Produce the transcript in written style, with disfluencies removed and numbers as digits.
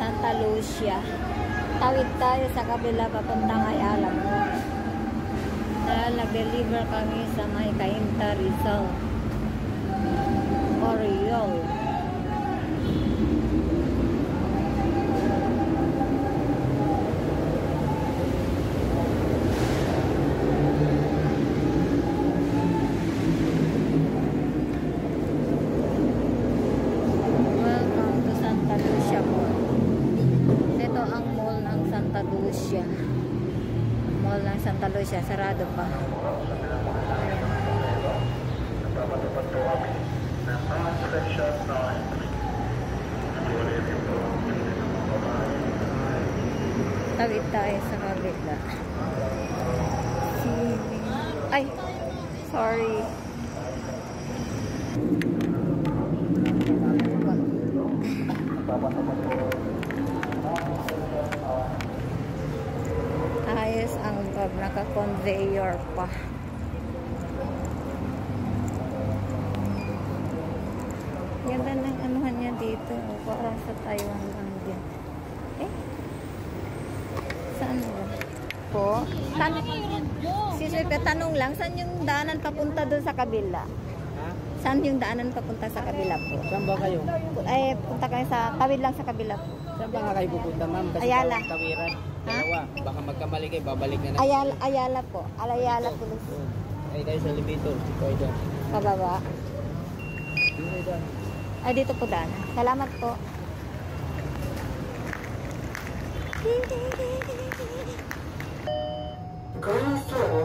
Santa Lucia. Tawid tayo sa kabila papuntang Ayala Mall. Dahil nag-deliver kami sa may Cainta, Rizal. Oriol. Welcome to Santa Lucia Mall. Ito ang mall ng Santa Lucia. Mall ng Santa Lucia, sarado pa. Tawid tayo sa kabila. Ay, sorry. Ayos ang loob, naka-conveyor pa. Ganda ng anuhan niya dito. Parang sa Taiwan lang din. Eh? Saan ba? Po? Tanong lang, saan yung daanan papunta doon sa kabila? Ha? Saan yung daanan papunta sa kabila po? Saan ba kayo? Ay, punta kayo sa, tawid lang sa kabila po. Saan ba nga kayo pupunta, ma'am? Kasi Ayala. Tawiran. Dalawa. Baka magkamali kayo, babalik na Ayala po. Ayala Police. Ay, tayo sa Libito. Ito ay dyan. Pababa. Dito ay dyan. Ay, dito po daanan. Salamat po. Going forward.